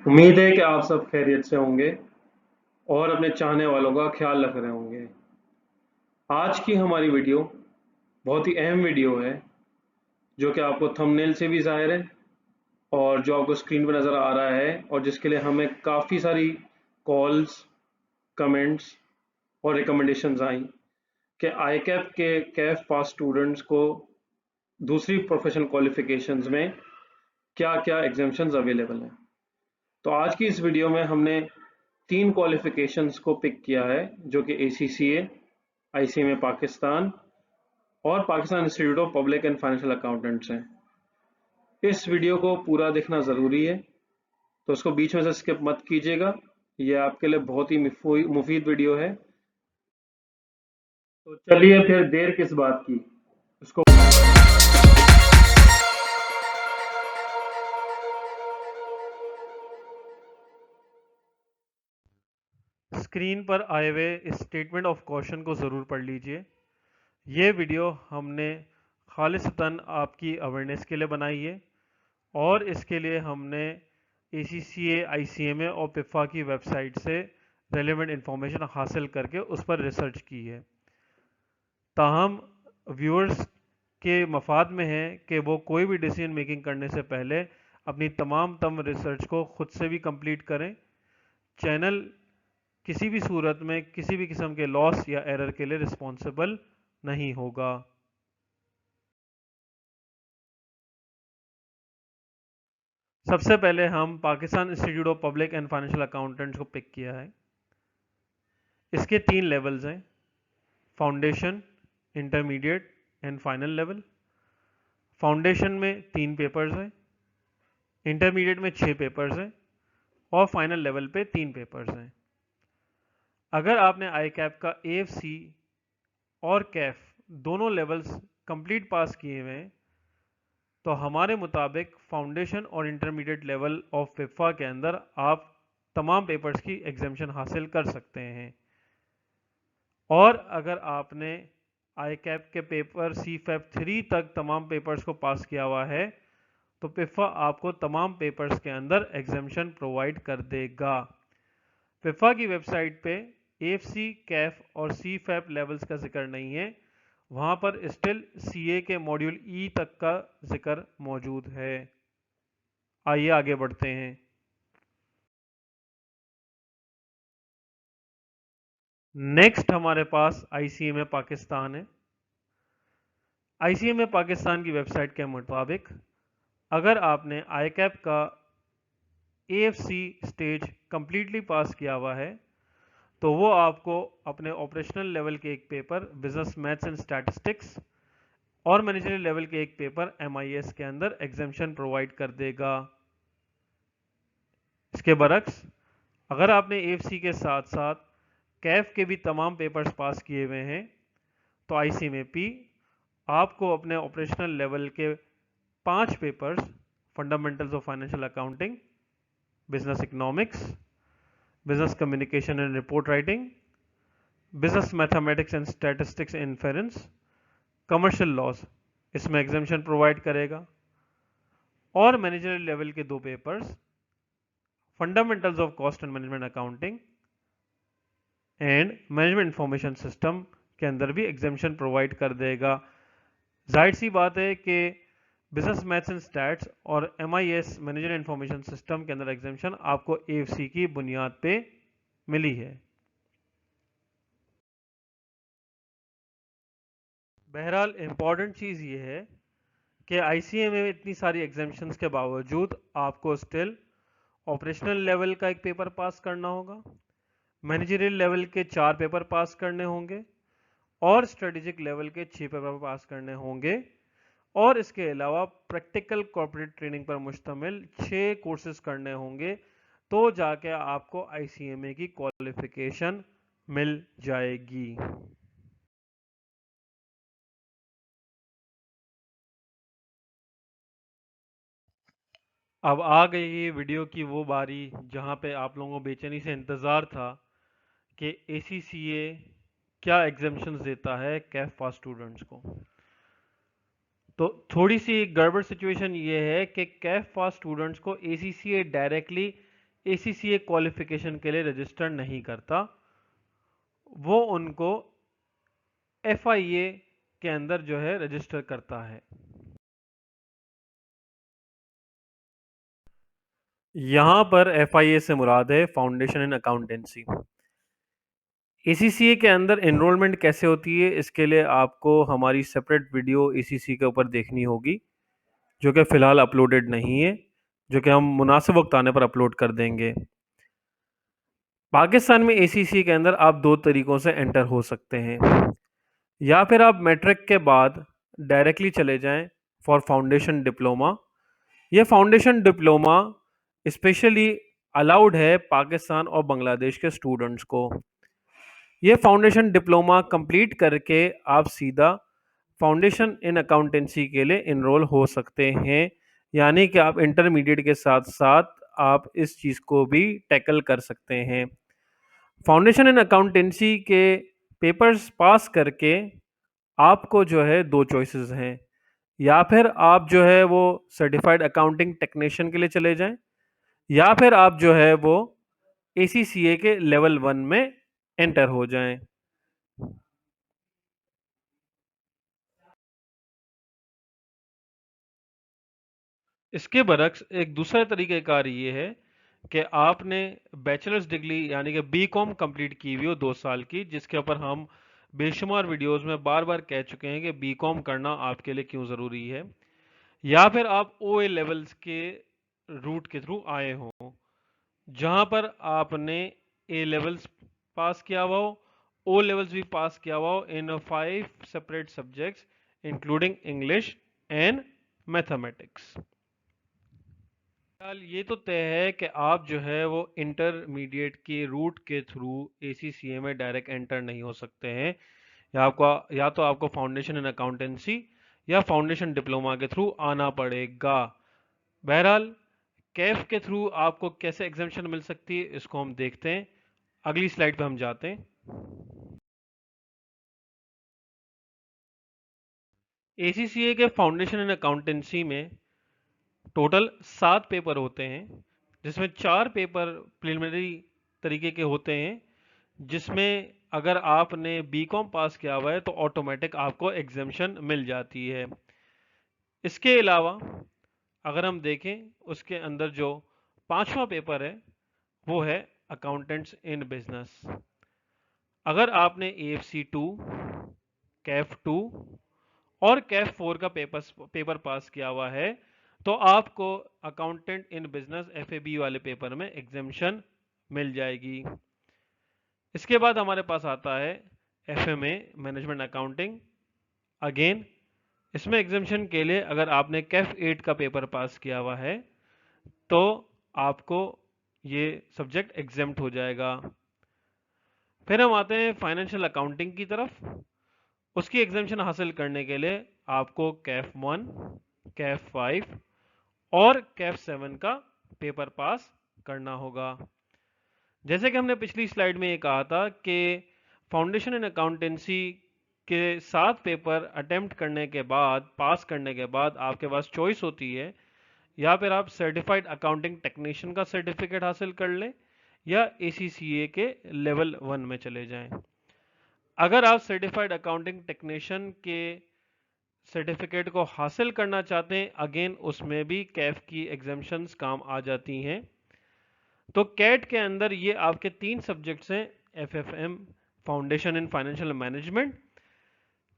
उम्मीद है कि आप सब खैरियत से होंगे और अपने चाहने वालों का ख्याल रख रहे होंगे। आज की हमारी वीडियो बहुत ही अहम वीडियो है, जो कि आपको थंबनेल से भी ज़ाहिर है और जो आपको स्क्रीन पर नज़र आ रहा है, और जिसके लिए हमें काफ़ी सारी कॉल्स, कमेंट्स और रिकमेंडेशंस आई कि आई कैप के कैफ पास स्टूडेंट्स को दूसरी प्रोफेशनल क्वालिफिकेशंस में क्या क्या एग्जामेशंस अवेलेबल हैं। तो आज की इस वीडियो में हमने 3 क्वालिफिकेशंस को पिक किया है, जो कि ACCA, ICMA पाकिस्तान और Pakistan institute of public and financial accountants हैं। इस वीडियो को पूरा देखना ज़रूरी है, तो उसको बीच में से स्किप मत कीजिएगा। ये आपके लिए बहुत ही मुफीद वीडियो है। तो चलिए फिर देर किस बात की, उसको स्क्रीन पर आए हुए इस स्टेटमेंट ऑफ क्वेश्चन को ज़रूर पढ़ लीजिए। ये वीडियो हमने खालिसतन आपकी अवेयरनेस के लिए बनाई है और इसके लिए हमने ACCA, ICMA और पिफा की वेबसाइट से रेलेवेंट इंफॉर्मेशन हासिल करके उस पर रिसर्च की है। ताहम व्यूअर्स के मफाद में है कि वो कोई भी डिसीजन मेकिंग करने से पहले अपनी तमाम रिसर्च को खुद से भी कंप्लीट करें। चैनल किसी भी सूरत में किसी भी किस्म के लॉस या एरर के लिए रिस्पॉन्सिबल नहीं होगा। सबसे पहले हम Pakistan institute of public and financial accountants को पिक किया है। इसके 3 लेवल्स हैं: foundation, intermediate and final level. Foundation में 3 पेपर्स हैं, इंटरमीडिएट में 6 पेपर्स हैं और फाइनल लेवल पे 3 पेपर्स हैं। अगर आपने आई कैप का AFC और कैफ दोनों लेवल्स कंप्लीट पास किए हुए हैं तो हमारे मुताबिक फाउंडेशन और इंटरमीडिएट लेवल ऑफ पिफा के अंदर आप तमाम पेपर्स की एग्जामेशन हासिल कर सकते हैं। और अगर आपने आई कैप के पेपर CFAP 3 तक तमाम पेपर्स को पास किया हुआ है तो पिफा आपको तमाम पेपर्स के अंदर एग्जामेशन प्रोवाइड कर देगा। पिफा की वेबसाइट पे AFC, कैफ और CFAP लेवल्स का जिक्र नहीं है, वहां पर स्टिल CA के मॉड्यूल E तक का जिक्र मौजूद है। आइए आगे बढ़ते हैं। नेक्स्ट हमारे पास ICMA पाकिस्तान है। ICMA पाकिस्तान की वेबसाइट के मुताबिक अगर आपने आई कैप का AFC स्टेज कंप्लीटली पास किया हुआ है तो वो आपको अपने ऑपरेशनल लेवल के एक paper business maths and statistics और मैनेजरियल लेवल के एक पेपर MIS के अंदर एग्जामेशन प्रोवाइड कर देगा। इसके बरक्स अगर आपने AFC के साथ साथ कैफ के भी तमाम पेपर्स पास किए हुए हैं तो ICMA आपको अपने ऑपरेशनल लेवल के 5 papers, fundamentals of financial accounting, business economics, business communication and report writing, business mathematics and statistics inference, commercial laws, इसमें एग्जामेशन प्रोवाइड करेगा। और मैनेजरियल लेवल के 2 papers, fundamentals of cost and management accounting and management information system के अंदर भी एग्जामेशन provide कर देगा। जाहिर सी बात है कि बिजनेस मैथ्स एंड स्टैट्स और MIS मैनेजमेंट इंफॉर्मेशन सिस्टम के अंदर एग्जामेशन आपको AFC की बुनियाद पे मिली है। बहरहाल इंपॉर्टेंट चीज़ ये है कि ICMA में इतनी सारी एग्जामेशंस के बावजूद आपको स्टिल ऑपरेशनल लेवल का एक पेपर पास करना होगा, मैनेजरियल लेवल के 4 पेपर पास करने होंगे और स्ट्रेटेजिक लेवल के 6 पेपर पास करने होंगे और इसके अलावा प्रैक्टिकल कॉर्पोरेट ट्रेनिंग पर मुश्तमिल 6 कोर्सेज करने होंगे तो जाके आपको ICMA की क्वालिफिकेशन मिल जाएगी। अब आ गई ये वीडियो की वो बारी जहां पे आप लोगों को बेचैनी से इंतज़ार था कि ACCA क्या एग्जामेशंस देता है कैफ पास स्टूडेंट्स को। तो थोड़ी सी गड़बड़ सिचुएशन ये है कि कैफ पास स्टूडेंट्स को ACCA डायरेक्टली ACCA क्वालिफिकेशन के लिए रजिस्टर नहीं करता, वो उनको FIA के अंदर जो है रजिस्टर करता है। यहां पर FIA से मुराद है फाउंडेशन इन अकाउंटेंसी। ACCA के अंदर एनरोलमेंट कैसे होती है, इसके लिए आपको हमारी सेपरेट वीडियो ACCA के ऊपर देखनी होगी, जो कि फ़िलहाल अपलोडेड नहीं है, जो कि हम मुनासिब वक्त आने पर अपलोड कर देंगे। पाकिस्तान में ACCA के अंदर आप दो तरीक़ों से एंटर हो सकते हैं। या फिर आप मैट्रिक के बाद डायरेक्टली चले जाएं फॉर फाउंडेशन डिप्लोमा। ये फाउंडेशन डिप्लोमा स्पेशली अलाउड है पाकिस्तान और बांग्लादेश के स्टूडेंट्स को। ये फाउंडेशन डिप्लोमा कंप्लीट करके आप सीधा फाउंडेशन इन अकाउंटेंसी के लिए इनरोल हो सकते हैं, यानी कि आप इंटरमीडिएट के साथ साथ आप इस चीज़ को भी टैकल कर सकते हैं। फाउंडेशन इन अकाउंटेंसी के पेपर्स पास करके आपको जो है दो चॉइसेस हैं, या फिर आप जो है वो सर्टिफाइड अकाउंटिंग टेक्नीशियन के लिए चले जाएं, या फिर आप जो है वो ACCA के लेवल 1 में एंटर हो जाएं। इसके बरक्स एक दूसरा तरीक़ेकार ये है कि आपने बैचलर्स डिग्री यानी कि BCom कंप्लीट की हुई हो 2 साल की, जिसके ऊपर हम बेशुमार वीडियोस में बार बार कह चुके हैं कि BCom करना आपके लिए क्यों ज़रूरी है। या फिर आप OA लेवल्स के रूट के थ्रू आए हों, जहां पर आपने A लेवल्स पास किया हुआ हो, O लेवल्स भी पास किया हुआ हो इन 5 separate subjects including English and mathematics. फिलहाल ये तो तय है कि आप जो है वो इंटरमीडिएट के रूट के थ्रू ACCA में डायरेक्ट एंटर नहीं हो सकते हैं, या तो आपको फाउंडेशन इन अकाउंटेंसी या फाउंडेशन डिप्लोमा के थ्रू आना पड़ेगा। बहरहाल कैफ के थ्रू आपको कैसे एग्जामिशन मिल सकती है, इसको हम देखते हैं। अगली स्लाइड पे हम जाते हैं। ACCA के फाउंडेशन इन अकाउंटेंसी में टोटल 7 पेपर होते हैं, जिसमें 4 पेपर प्रिलिमिनरी तरीके के होते हैं, जिसमें अगर आपने BCom पास किया हुआ है तो ऑटोमेटिक आपको एग्जामिशन मिल जाती है। इसके अलावा अगर हम देखें, उसके अंदर जो 5वां पेपर है वो है अकाउंटेंट्स इन बिजनेस। अगर आपने AFC 2, कैफ 2 और कैफ 4 का पेपर पास किया हुआ है तो आपको अकाउंटेंट इन बिजनेस FAB वाले पेपर में एग्जामिशन मिल जाएगी। इसके बाद हमारे पास आता है FMA मैनेजमेंट अकाउंटिंग। अगेन इसमें एग्जामिशन के लिए अगर आपने कैफ 8 का पेपर पास किया हुआ है तो आपको ये सब्जेक्ट एग्जाम्प्ट हो जाएगा। फिर हम आते हैं फाइनेंशियल अकाउंटिंग की तरफ। उसकी एग्जामिशन हासिल करने के लिए आपको कैफ 1, कैफ 5 और कैफ 7 का पेपर पास करना होगा। जैसे कि हमने पिछली स्लाइड में ये कहा था कि फाउंडेशन इन अकाउंटेंसी के 7 पेपर अटेम्प्ट करने के बाद, पास करने के बाद आपके पास चॉइस होती है, या फिर आप सर्टिफाइड अकाउंटिंग टेक्नीशियन का सर्टिफिकेट हासिल कर लें या ACCA के लेवल 1 में चले जाएं। अगर आप सर्टिफाइड अकाउंटिंग टेक्नीशियन के सर्टिफिकेट को हासिल करना चाहते हैं, अगेन उसमें भी कैफ की एग्जामिशंस काम आ जाती हैं। तो कैट के अंदर ये आपके 3 सब्जेक्ट्स हैं, FFM foundation in financial management,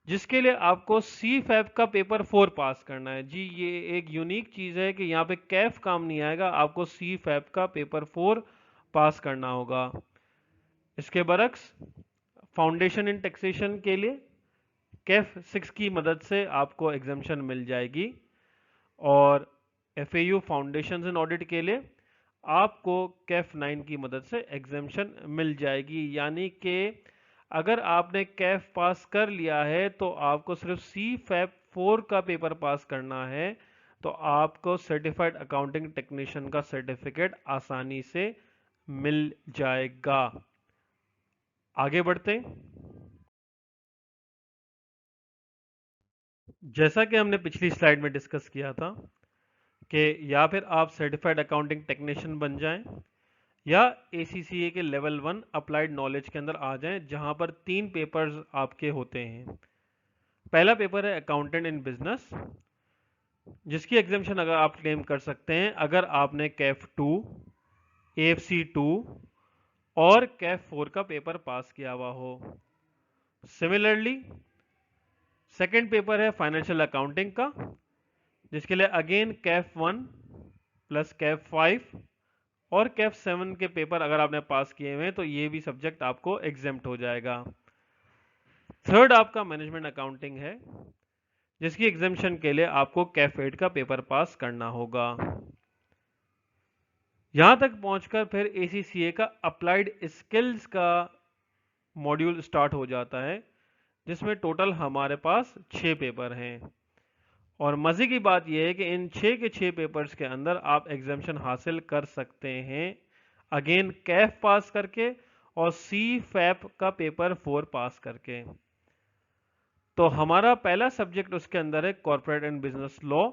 जिसके लिए आपको CFAP का पेपर 4 पास करना है। जी ये एक यूनिक चीज़ है कि यहाँ पे कैफ काम नहीं आएगा, आपको CFAP का पेपर 4 पास करना होगा। इसके बरक्स फाउंडेशन इन टैक्सेशन के लिए कैफ 6 की मदद से आपको एग्जामिशन मिल जाएगी, और FAU फाउंडेशन इन ऑडिट के लिए आपको कैफ 9 की मदद से एग्जामिशन मिल जाएगी। यानी कि अगर आपने कैफ पास कर लिया है तो आपको सिर्फ CFAP 4 का पेपर पास करना है, तो आपको सर्टिफाइड अकाउंटिंग टेक्नीशियन का सर्टिफिकेट आसानी से मिल जाएगा। आगे बढ़ते हैं। जैसा कि हमने पिछली स्लाइड में डिस्कस किया था कि या फिर आप सर्टिफाइड अकाउंटिंग टेक्नीशियन बन जाएं, या ACCA के लेवल 1 अप्लाइड नॉलेज के अंदर आ जाएं, जहां पर 3 पेपर्स आपके होते हैं। पहला पेपर है अकाउंटेंट इन बिजनेस, जिसकी एग्जामिशन अगर आप क्लेम कर सकते हैं अगर आपने कैफ 2, AFC 2 और कैफ 4 का पेपर पास किया हुआ हो। सिमिलरली सेकेंड पेपर है फाइनेंशियल अकाउंटिंग का, जिसके लिए अगेन कैफ 1 प्लस कैफ 5 और कैफ 7 के पेपर अगर आपने पास किए हुए हैं तो ये भी सब्जेक्ट आपको एग्जेम्प्ट हो जाएगा। थर्ड आपका मैनेजमेंट अकाउंटिंग है, जिसकी एग्जामिशन के लिए आपको कैफ 8 का पेपर पास करना होगा। यहां तक पहुंचकर फिर ACCA का अप्लाइड स्किल्स का मॉड्यूल स्टार्ट हो जाता है, जिसमें टोटल हमारे पास 6 पेपर हैं। और मजे की बात यह है कि इन 6 के 6 पेपर्स के अंदर आप एग्जामिशन हासिल कर सकते हैं अगेन कैफ पास करके और CFAP का पेपर 4 पास करके। तो हमारा पहला सब्जेक्ट उसके अंदर है कॉर्पोरेट एंड बिजनेस लॉ,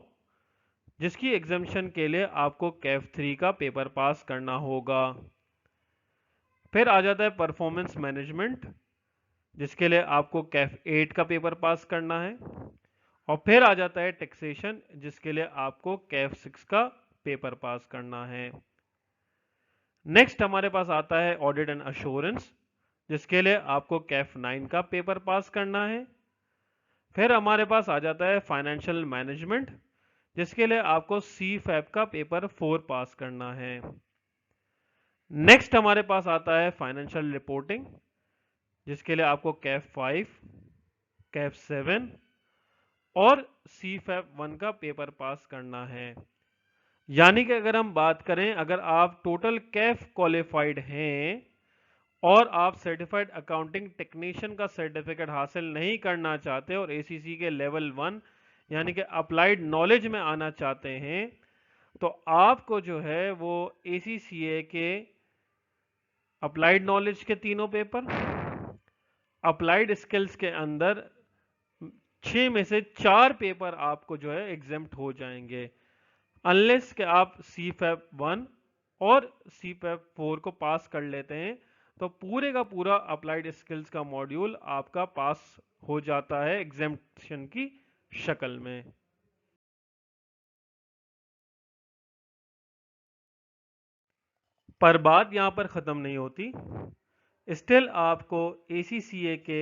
जिसकी एग्जामिशन के लिए आपको कैफ 3 का पेपर पास करना होगा। फिर आ जाता है परफॉर्मेंस मैनेजमेंट, जिसके लिए आपको कैफ 8 का पेपर पास करना है। और फिर आ जाता है टैक्सेशन, जिसके लिए आपको कैफ 6 का पेपर पास करना है। नेक्स्ट हमारे पास आता है ऑडिट एंड अश्योरेंस, जिसके लिए आपको कैफ 9 का पेपर पास करना है। फिर हमारे पास आ जाता है फाइनेंशियल मैनेजमेंट, जिसके लिए आपको CFAP का पेपर 4 पास करना है। नेक्स्ट हमारे पास आता है फाइनेंशियल रिपोर्टिंग, जिसके लिए आपको कैफ 5, कैफ 7 और CFAP 1 का पेपर पास करना है। यानी कि अगर हम बात करें, अगर आप टोटल कैफ क्वालिफाइड हैं और आप सर्टिफाइड अकाउंटिंग टेक्नीशियन का सर्टिफिकेट हासिल नहीं करना चाहते और ACC के लेवल 1 यानी कि अप्लाइड नॉलेज में आना चाहते हैं, तो आपको जो है वो ACCA के अप्लाइड नॉलेज के तीनों पेपर, अप्लाइड स्किल्स के अंदर 6 में से 4 पेपर आपको जो है एग्जेम्प्ट हो जाएंगे, अनलेस कि आप CFAP 1 और CFAP 4 को पास कर लेते हैं, तो पूरे का पूरा अप्लाइड स्किल्स का मॉड्यूल आपका पास हो जाता है एग्जेम्प्शन की शक्ल में। पर बात यहां पर खत्म नहीं होती, स्टिल आपको ACCA के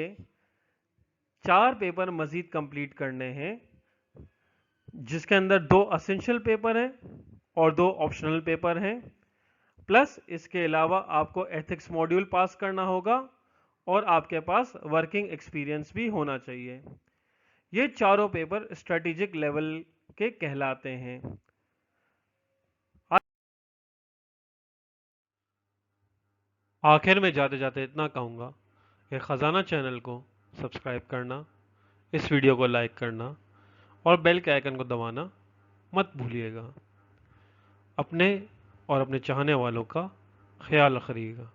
4 पेपर मजीद कंप्लीट करने हैं, जिसके अंदर 2 असेंशियल पेपर हैं और 2 ऑप्शनल पेपर हैं। प्लस इसके अलावा आपको एथिक्स मॉड्यूल पास करना होगा और आपके पास वर्किंग एक्सपीरियंस भी होना चाहिए। ये चारों पेपर स्ट्रेटेजिक लेवल के कहलाते हैं। आखिर में जाते जाते इतना कहूँगा कि खजाना चैनल को सब्सक्राइब करना, इस वीडियो को लाइक करना और बेल के आइकन को दबाना मत भूलिएगा। अपने और अपने चाहने वालों का ख्याल रखिएगा।